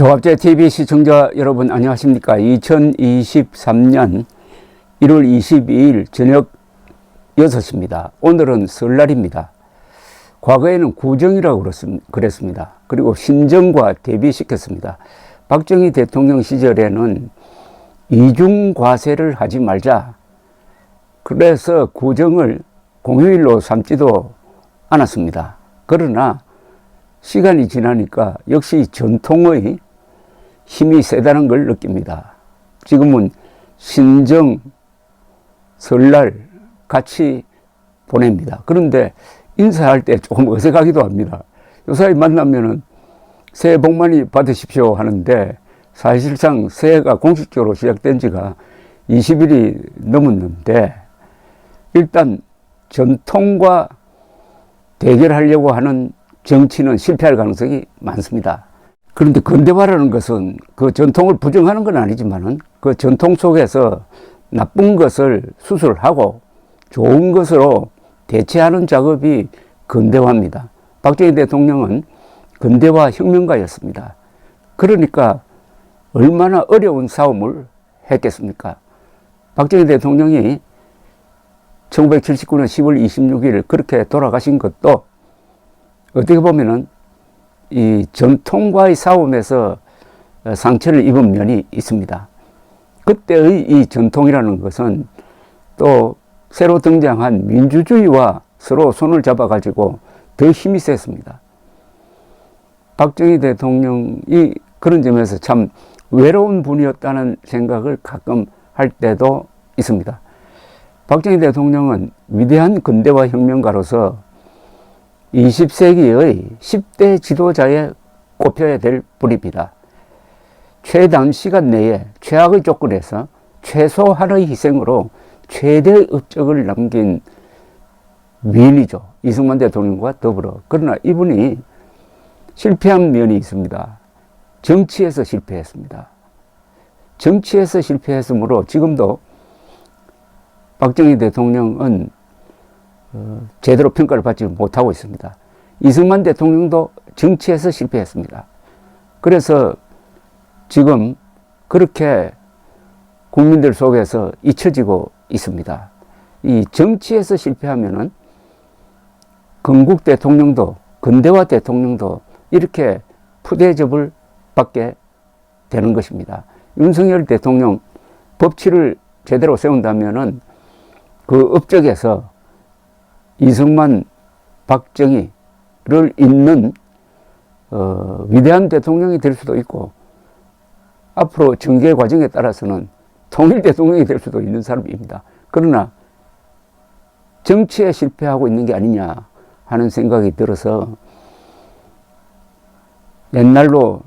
조합제 TV 시청자 여러분 안녕하십니까? 2023년 1월 22일 저녁 6시입니다. 오늘은 설날입니다. 과거에는 구정이라고 그랬습니다. 그리고 신정과 대비시켰습니다. 박정희 대통령 시절에는 이중과세를 하지 말자. 그래서 구정을 공휴일로 삼지도 않았습니다. 그러나 시간이 지나니까 역시 전통의 힘이 세다는 걸 느낍니다. 지금은 신정, 설날 같이 보냅니다. 그런데 인사할 때 조금 어색하기도 합니다. 요사이 만나면은 새해 복 많이 받으십시오 하는데 사실상 새해가 공식적으로 시작된 지가 20일이 넘었는데 일단 전통과 대결하려고 하는 정치는 실패할 가능성이 많습니다. 그런데 근대화라는 것은 그 전통을 부정하는 건 아니지만은 그 전통 속에서 나쁜 것을 수술하고 좋은 것으로 대체하는 작업이 근대화입니다. 박정희 대통령은 근대화 혁명가였습니다. 그러니까 얼마나 어려운 싸움을 했겠습니까? 박정희 대통령이 1979년 10월 26일 그렇게 돌아가신 것도 어떻게 보면은 이 전통과의 싸움에서 상처를 입은 면이 있습니다. 그때의 이 전통이라는 것은 또 새로 등장한 민주주의와 서로 손을 잡아가지고 더 힘이 셌습니다. 박정희 대통령이 그런 점에서 참 외로운 분이었다는 생각을 가끔 할 때도 있습니다. 박정희 대통령은 위대한 근대화 혁명가로서 20세기의 10대 지도자에 꼽혀야 될 분입니다. 최단 시간 내에 최악의 조건에서 최소한의 희생으로 최대의 업적을 남긴 위인이죠. 이승만 대통령과 더불어. 그러나 이분이 실패한 면이 있습니다. 정치에서 실패했습니다. 정치에서 실패했으므로 지금도 박정희 대통령은 제대로 평가를 받지 못하고 있습니다. 이승만 대통령도 정치에서 실패했습니다. 그래서 지금 그렇게 국민들 속에서 잊혀지고 있습니다. 이 정치에서 실패하면은 건국 대통령도 근대화 대통령도 이렇게 푸대접을 받게 되는 것입니다. 윤석열 대통령 법치를 제대로 세운다면은 그 업적에서 이승만, 박정희를 잇는 위대한 대통령이 될 수도 있고 앞으로 정계 과정에 따라서는 통일 대통령이 될 수도 있는 사람입니다. 그러나 정치에 실패하고 있는 게 아니냐 하는 생각이 들어서 옛날로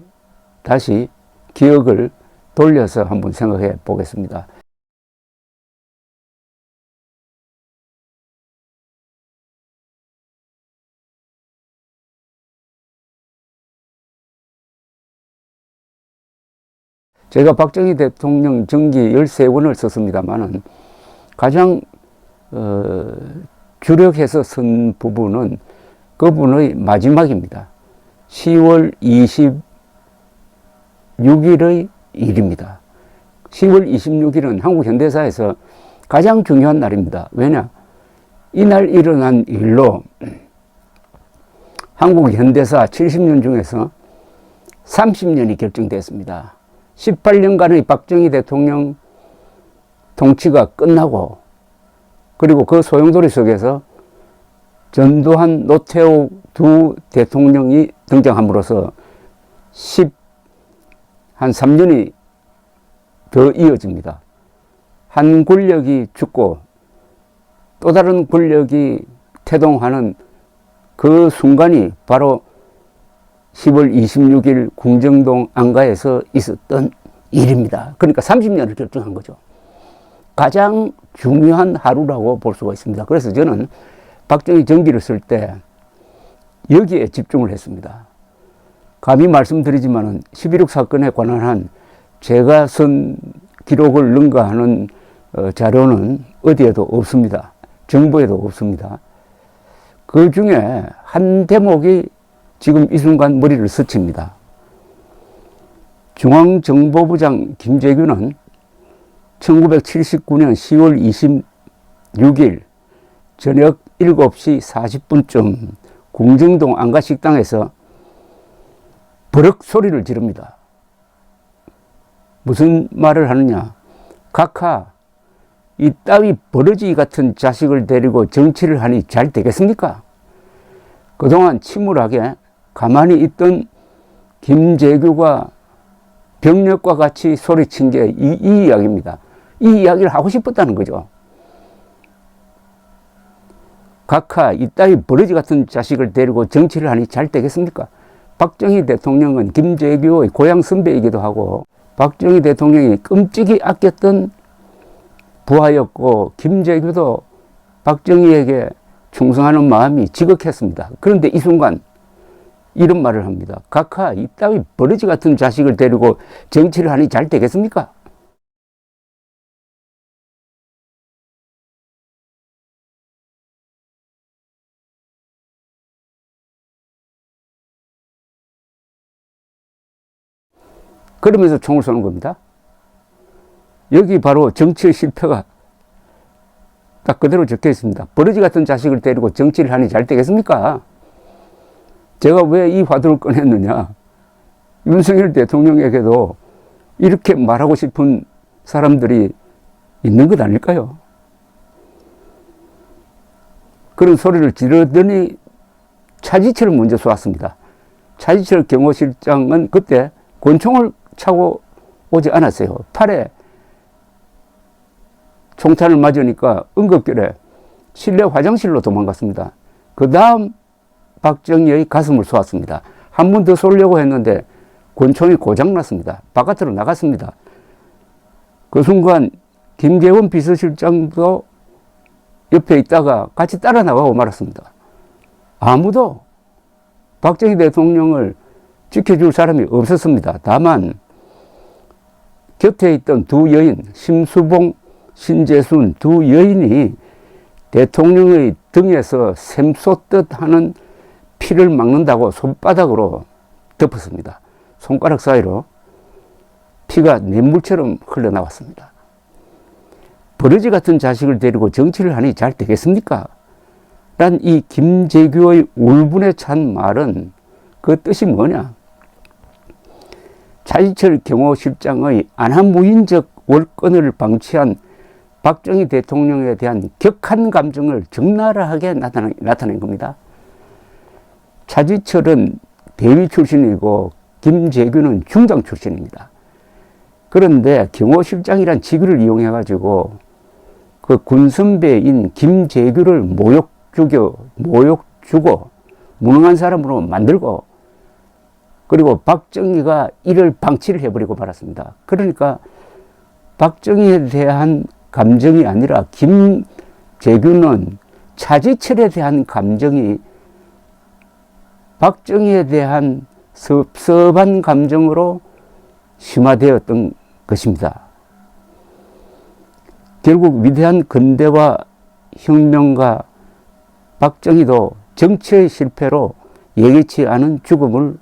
다시 기억을 돌려서 한번 생각해 보겠습니다. 제가 박정희 대통령 정기 13권을 썼습니다만은 가장 주력해서 쓴 부분은 그분의 마지막입니다. 10월 26일의 일입니다. 10월 26일은 한국 현대사에서 가장 중요한 날입니다. 왜냐? 이날 일어난 일로 한국 현대사 70년 중에서 30년이 결정됐습니다. 18년간의 박정희 대통령 통치가 끝나고 그리고 그 소용돌이 속에서 전두환, 노태우 두 대통령이 등장함으로써 한 3년이 더 이어집니다. 한 권력이 죽고 또 다른 권력이 태동하는 그 순간이 바로 10월 26일 궁정동 안가에서 있었던 일입니다. 그러니까 30년을 결정한 거죠. 가장 중요한 하루라고 볼 수가 있습니다. 그래서 저는 박정희 정기를 쓸 때 여기에 집중을 했습니다. 감히 말씀드리지만은 11.6 사건에 관한 한 제가 쓴 기록을 능가하는 자료는 어디에도 없습니다. 정부에도 없습니다. 그 중에 한 대목이 지금 이 순간 머리를 스칩니다. 중앙정보부장 김재규는 1979년 10월 26일 저녁 7시 40분쯤 궁정동 안가식당에서 버럭 소리를 지릅니다. 무슨 말을 하느냐? 각하, 이 따위 버러지 같은 자식을 데리고 정치를 하니 잘 되겠습니까? 그동안 침울하게 가만히 있던 김재규가 병력과 같이 소리친 게 이 이야기입니다. 이 이야기를 하고 싶었다는 거죠. 각하, 이따위 버러지 같은 자식을 데리고 정치를 하니 잘 되겠습니까? 박정희 대통령은 김재규의 고향 선배이기도 하고 박정희 대통령이 끔찍이 아꼈던 부하였고 김재규도 박정희에게 충성하는 마음이 지극했습니다. 그런데 이 순간 이런 말을 합니다. 각하, 이따위 버러지 같은 자식을 데리고 정치를 하니 잘 되겠습니까? 그러면서 총을 쏘는 겁니다. 여기 바로 정치의 실패가 딱 그대로 적혀 있습니다. 버러지 같은 자식을 데리고 정치를 하니 잘 되겠습니까? 제가 왜 이 화두를 꺼냈느냐? 윤석열 대통령에게도 이렇게 말하고 싶은 사람들이 있는 것 아닐까요? 그런 소리를 지르더니 차지철을 먼저 쏘았습니다. 차지철 경호실장은 그때 권총을 차고 오지 않았어요. 팔에 총탄을 맞으니까 응급결에 실내 화장실로 도망갔습니다. 그 다음 박정희의 가슴을 쏘았습니다. 한 번 더 쏘려고 했는데 권총이 고장났습니다. 바깥으로 나갔습니다. 그 순간 김계원 비서실장도 옆에 있다가 같이 따라 나가고 말았습니다. 아무도 박정희 대통령을 지켜줄 사람이 없었습니다. 다만 곁에 있던 두 여인, 심수봉, 신재순 두 여인이 대통령의 등에서 샘솟듯 하는 피를 막는다고 손바닥으로 덮었습니다. 손가락 사이로 피가 냇물처럼 흘러나왔습니다. 버러지 같은 자식을 데리고 정치를 하니 잘 되겠습니까? 란 이 김재규의 울분에 찬 말은 그 뜻이 뭐냐? 차지철 경호실장의 안하무인적 월권을 방치한 박정희 대통령에 대한 격한 감정을 적나라하게 나타낸 겁니다. 차지철은 대위 출신이고 김재규는 중장 출신입니다. 그런데 경호실장이란 직위를 이용해 가지고 그 군선배인 김재규를 모욕 주고 무능한 사람으로 만들고 그리고 박정희가 이를 방치를 해버리고 말았습니다. 그러니까 박정희에 대한 감정이 아니라 김재규는 차지철에 대한 감정이 박정희에 대한 섭섭한 감정으로 심화되었던 것입니다. 결국 위대한 근대화 혁명가 박정희도 정치의 실패로 예기치 않은 죽음을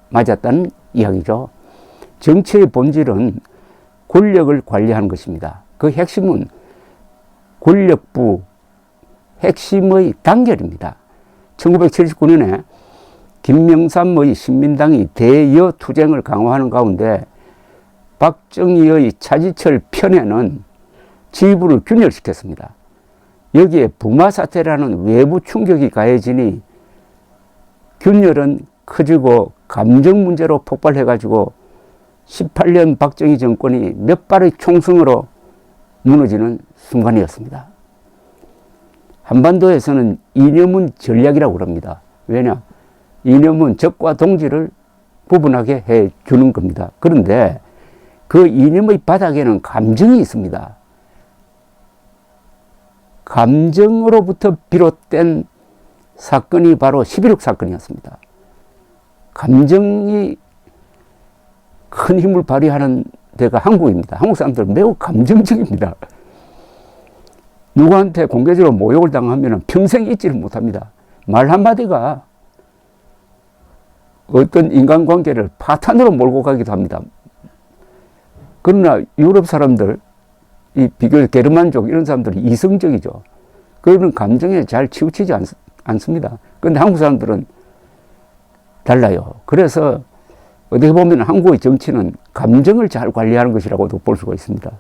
맞았다는 이야기죠. 정치의 본질은 권력을 관리하는 것입니다. 그 핵심은 권력부 핵심의 단결입니다. 1979년에 김명삼의 신민당이 대여 투쟁을 강화하는 가운데 박정희의 차지철 편에는 지휘부를 균열시켰습니다. 여기에 부마 사태라는 외부 충격이 가해지니 균열은 커지고 감정 문제로 폭발해가지고 18년 박정희 정권이 몇 발의 총성으로 무너지는 순간이었습니다. 한반도에서는 이념은 전략이라고 합니다. 왜냐? 이념은 적과 동지를 구분하게 해주는 겁니다. 그런데 그 이념의 바닥에는 감정이 있습니다. 감정으로부터 비롯된 사건이 바로 11.6 사건이었습니다. 감정이 큰 힘을 발휘하는 데가 한국입니다. 한국 사람들은 매우 감정적입니다. 누구한테 공개적으로 모욕을 당하면 평생 잊지를 못합니다. 말 한마디가 어떤 인간관계를 파탄으로 몰고 가기도 합니다. 그러나 유럽 사람들, 이 비교적 게르만족 이런 사람들이 이성적이죠. 그런 감정에 잘 치우치지 않습니다. 그런데 한국 사람들은 달라요. 그래서 어떻게 보면 한국의 정치는 감정을 잘 관리하는 것이라고도 볼 수가 있습니다.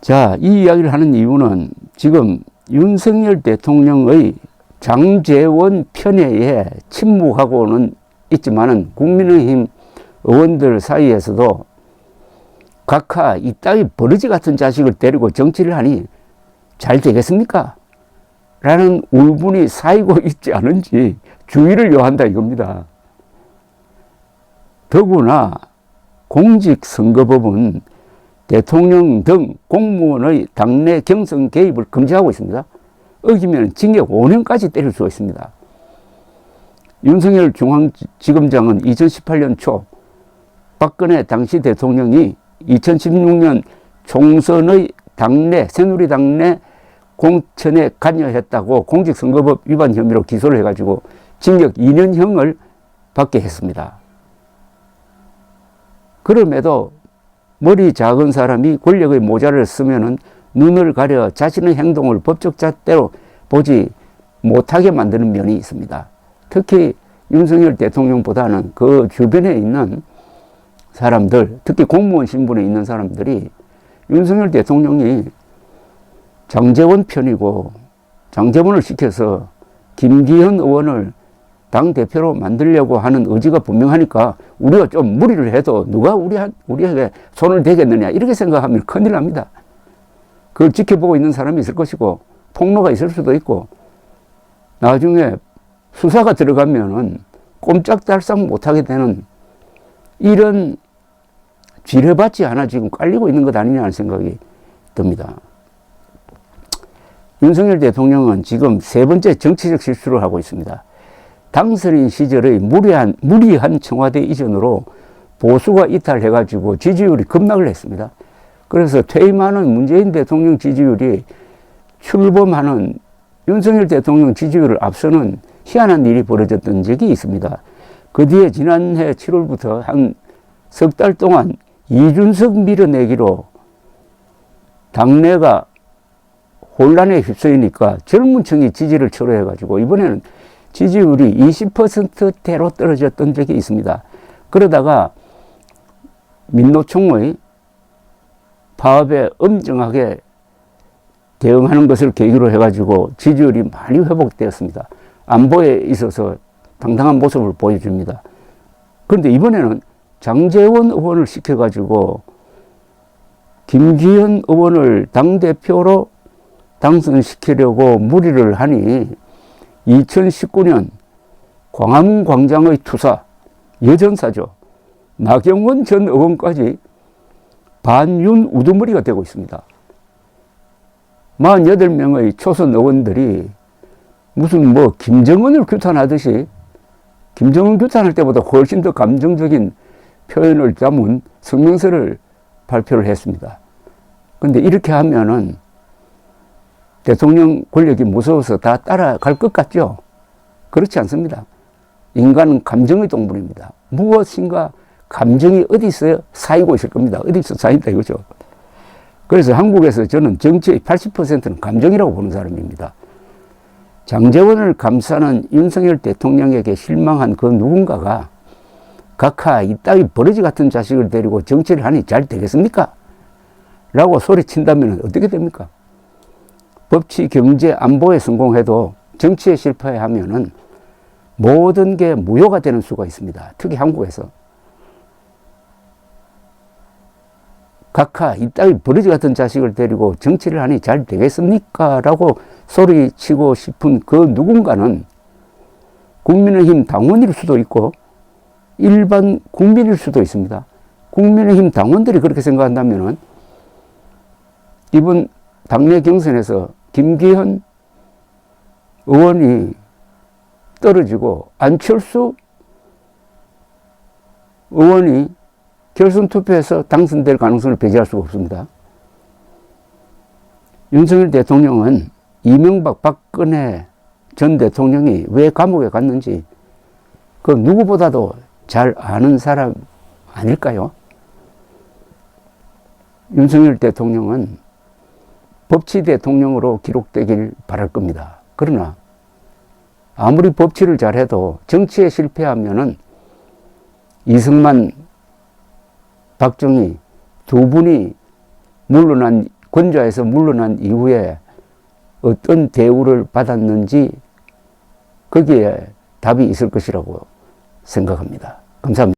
자, 이 이야기를 하는 이유는 지금 윤석열 대통령의 장제원 편애에 침묵하고는 있지만은 국민의힘 의원들 사이에서도 각하 이따위 버러지 같은 자식을 데리고 정치를 하니 잘 되겠습니까? 라는 울분이 쌓이고 있지 않은지 주의를 요한다 이겁니다. 더구나 공직선거법은 대통령 등 공무원의 당내 경선 개입을 금지하고 있습니다. 어기면 징역 5년까지 때릴 수 있습니다. 윤석열 중앙지검장은 2018년 초 박근혜 당시 대통령이 2016년 총선의 새누리당 내 공천에 관여했다고 공직선거법 위반 혐의로 기소를 해가지고 징역 2년형을 받게 했습니다. 그럼에도 머리 작은 사람이 권력의 모자를 쓰면은 눈을 가려 자신의 행동을 법적 잣대로 보지 못하게 만드는 면이 있습니다. 특히 윤석열 대통령보다는 그 주변에 있는 사람들, 특히 공무원 신분에 있는 사람들이 윤석열 대통령이 장제원 편이고 장제원을 시켜서 김기현 의원을 당대표로 만들려고 하는 의지가 분명하니까 우리가 좀 무리를 해도 누가 우리에게 손을 대겠느냐 이렇게 생각하면 큰일 납니다. 그걸 지켜보고 있는 사람이 있을 것이고 폭로가 있을 수도 있고 나중에 수사가 들어가면은 꼼짝달싹 못하게 되는 이런 지뢰밭이 하나 지금 깔리고 있는 것 아니냐는 생각이 듭니다. 윤석열 대통령은 지금 세 번째 정치적 실수를 하고 있습니다. 당선인 시절의 무리한 청와대 이전으로 보수가 이탈해가지고 지지율이 급락을 했습니다. 그래서 퇴임하는 문재인 대통령 지지율이 출범하는 윤석열 대통령 지지율을 앞서는 희한한 일이 벌어졌던 적이 있습니다. 그 뒤에 지난해 7월부터 한 석 달 동안 이준석 밀어내기로 당내가 혼란에 휩싸이니까 젊은 층이 지지를 철회해가지고 이번에는 지지율이 20%대로 떨어졌던 적이 있습니다. 그러다가 민노총의 파업에 엄정하게 대응하는 것을 계기로 해가지고 지지율이 많이 회복되었습니다. 안보에 있어서 당당한 모습을 보여줍니다. 그런데 이번에는 장제원 의원을 시켜가지고 김기현 의원을 당대표로 당선시키려고 무리를 하니 2019년 광화문 광장의 투사, 여전사죠. 나경원 전 의원까지 반윤 우두머리가 되고 있습니다. 48명의 초선 의원들이 무슨 김정은을 규탄하듯이 김정은 규탄할 때보다 훨씬 더 감정적인 표현을 담은 성명서를 발표를 했습니다. 그런데 이렇게 하면은 대통령 권력이 무서워서 다 따라갈 것 같죠? 그렇지 않습니다. 인간은 감정의 동물입니다. 무엇인가 감정이 어디서 쌓이고 있을 겁니다. 어디서 쌓인다 이거죠. 그래서 한국에서 저는 정치의 80%는 감정이라고 보는 사람입니다. 장제원을 감싸는 윤석열 대통령에게 실망한 그 누군가가 각하 이따위 버러지 같은 자식을 데리고 정치를 하니 잘 되겠습니까? 라고 소리친다면 어떻게 됩니까? 법치, 경제, 안보에 성공해도 정치에 실패하면은 모든 게 무효가 되는 수가 있습니다. 특히 한국에서. 각하 이따위 버러지 같은 자식을 데리고 정치를 하니 잘 되겠습니까? 라고 소리치고 싶은 그 누군가는 국민의힘 당원일 수도 있고 일반 국민일 수도 있습니다. 국민의힘 당원들이 그렇게 생각한다면은 이번 당내 경선에서 김기현 의원이 떨어지고 안철수 의원이 결선 투표에서 당선될 가능성을 배제할 수가 없습니다. 윤석열 대통령은 이명박 박근혜 전 대통령이 왜 감옥에 갔는지 그 누구보다도 잘 아는 사람 아닐까요? 윤석열 대통령은 법치 대통령으로 기록되길 바랄 겁니다. 그러나 아무리 법치를 잘해도 정치에 실패하면은 이승만, 박정희 두 분이 권좌에서 물러난 이후에 어떤 대우를 받았는지 거기에 답이 있을 것이라고 생각합니다. 감사합니다.